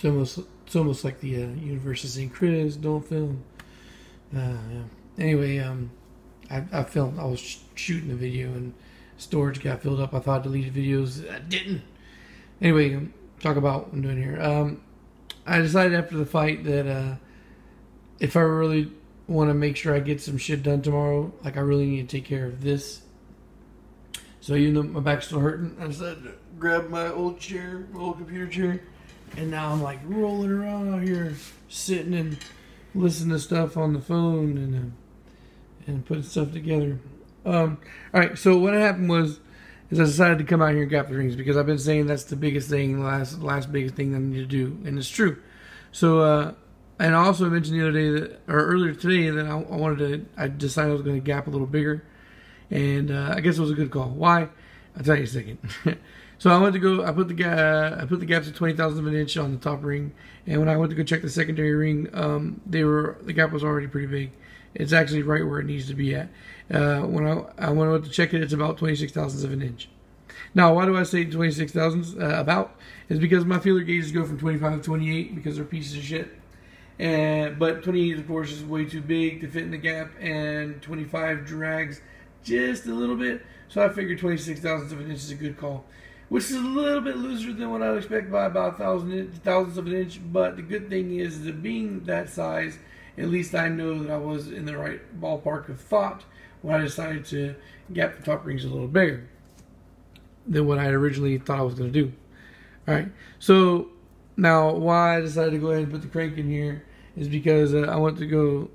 It's almost like the universe is saying, Chris, don't film. Yeah. Anyway, I filmed. I was shooting a video and storage got filled up. I thought I deleted videos. I didn't. Anyway, talk about what I'm doing here. I decided after the fight that if I really want to make sure I get some shit done tomorrow, like I really need to take care of this. So even though my back's still hurting, I decided to grab my old chair, my old computer chair, and now I'm like rolling around out here, sitting and listening to stuff on the phone and putting stuff together. All right, so what happened is I decided to come out here and gap the rings because I've been saying that's the biggest thing, last biggest thing that I need to do, and it's true. So and I also mentioned the other day or earlier today that I decided I was going to gap a little bigger, and I guess it was a good call. Why? I'll tell you in a second. So I went to go. I put the gaps at 20,000 of an inch on the top ring, and when I went to go check the secondary ring, the gap was already pretty big. It's actually right where it needs to be at. When I went to check it, it's about 26 thousandths of an inch. Now, why do I say 26 thousandths? About is because my feeler gauges go from 25 to 28 because they're pieces of shit. But 28, of course, is way too big to fit in the gap, and 25 drags just a little bit. So I figured 26 thousandths of an inch is a good call, which is a little bit looser than what I would expect by about thousandths of an inch. But the good thing is that being that size, at least I know that I was in the right ballpark of thought when I decided to gap the top rings a little bigger than what I had originally thought I was going to do. All right, so now why I decided to go ahead and put the crank in here is because I went to go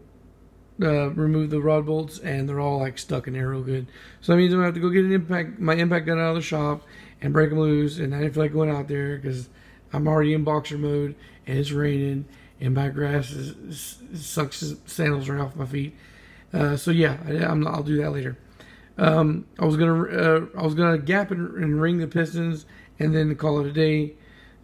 remove the rod bolts, and they're all like stuck in there real good. So that means I'm going to have to go get my impact gun out of the shop and break them loose, and I didn't feel like going out there because I'm already in boxer mode and it's raining and my grass sucks sandals right off my feet. So yeah, I'll do that later. I was gonna gap and ring the pistons and then call it a day.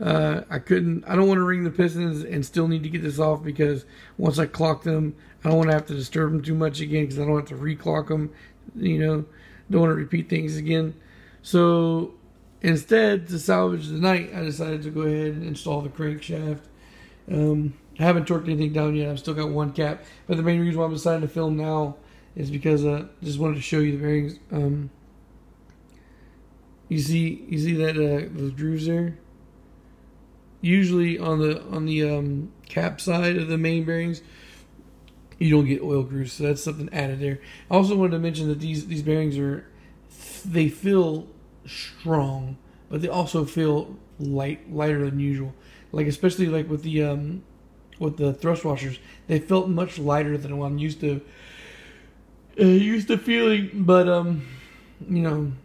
I don't want to ring the pistons and still need to get this off because once I clock them, I don't want to have to disturb them too much again because I don't have to reclock them. Don't want to repeat things again. So instead, to salvage the night, I decided to go ahead and install the crankshaft. I haven't torqued anything down yet. I've still got one cap. But the main reason why I'm deciding to film now is because I just wanted to show you the bearings. You see that those grooves there? Usually on the cap side of the main bearings, you don't get oil grooves, so that's something added there. I also wanted to mention that these bearings they feel strong, but they also feel lighter than usual. Like especially like with the thrust washers, they felt much lighter than what I'm used to feeling. But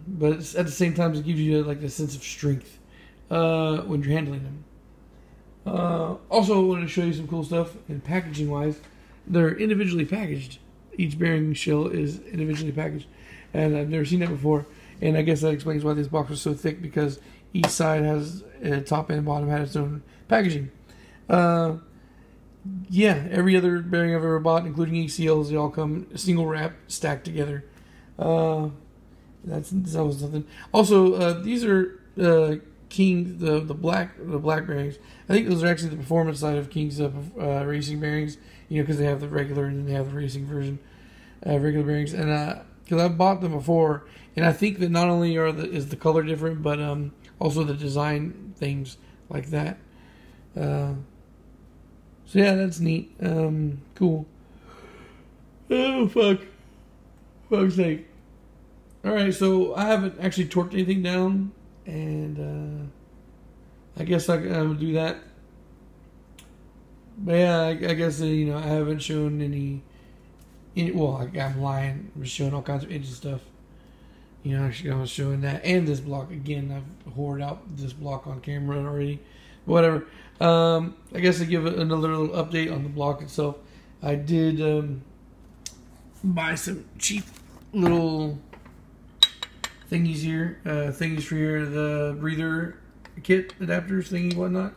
but at the same time, it gives you like the sense of strength when you're handling them. Also, I wanted to show you some cool stuff. And packaging wise, they're individually packaged. Each bearing shell is individually packaged, and I've never seen that before. And I guess that explains why this box was so thick, because each side has top and bottom had its own packaging. Yeah, every other bearing I've ever bought, including ECLs, they all come single wrap, stacked together. That was something. Also, these are King the black bearings. I think those are actually the performance side of King's racing bearings. Because they have the regular and then they have the racing version, regular bearings. And because I've bought them before, and I think that not only is the color different, but also the design things like that. So yeah, that's neat. Cool. Oh fuck! Fuck's sake! All right, so I haven't actually torqued anything down, and I guess I will do that. But yeah, I guess I haven't shown any. Well, I'm lying. I'm showing all kinds of engine stuff. Actually, I was showing that and this block again. I've hoarded out this block on camera already. But whatever. I guess to give another little update on the block itself, I did buy some cheap little thingies here. Thingies for the breather kit adapters, thingy, whatnot.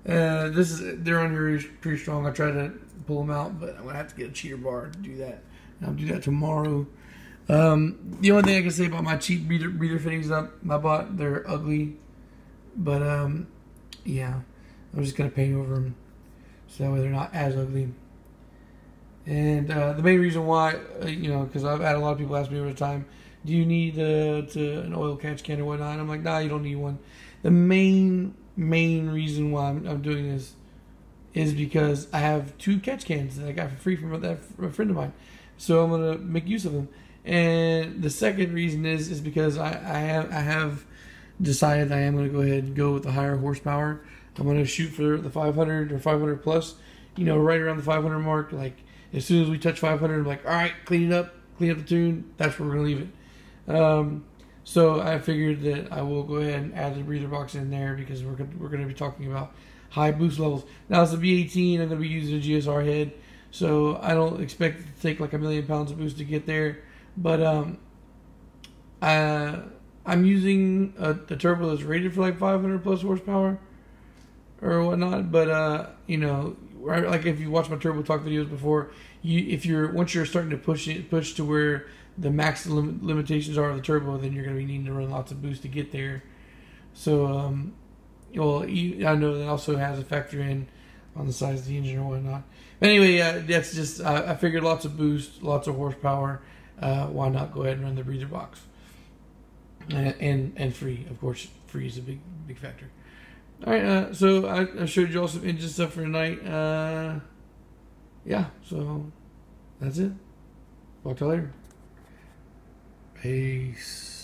They're on here pretty strong. I tried to pull them out, but I'm gonna have to get a cheater bar to do that. I'll do that tomorrow. The only thing I can say about my cheap breather fittings I bought, they're ugly, but yeah. I'm just going to paint over them so that way they're not as ugly. And the main reason why, because I've had a lot of people ask me over the time, do you need an oil catch can or whatnot? And I'm like, nah, you don't need one. The main reason why I'm doing this is because I have 2 catch cans that I got for free from a friend of mine. So I'm going to make use of them. And the second reason is because I have decided I am going to go ahead and go with the higher horsepower. I'm going to shoot for the 500 or 500 plus, right around the 500 mark. Like, as soon as we touch 500, I'm like, all right, clean up the tune. That's where we're going to leave it. So I figured that I will go ahead and add the breather box in there because we're going to be talking about high boost levels. Now it's a V18. I'm going to be using a GSR head, so I don't expect it to take like 1,000,000 pounds of boost to get there. But I'm using a turbo that's rated for like 500 plus horsepower or whatnot. But like if you watch my Turbo Talk videos before, once you're starting to push to where the max limitations are of the turbo, then you're going to be needing to run lots of boost to get there. So, I know that also has a factor in on the size of the engine or whatnot. But anyway, that's just I figured lots of boost, lots of horsepower. Why not go ahead and run the breather box? And free, of course. Free is a big factor. All right, so I showed you all some engine stuff for tonight. Yeah, so that's it. Talk to you later. Peace.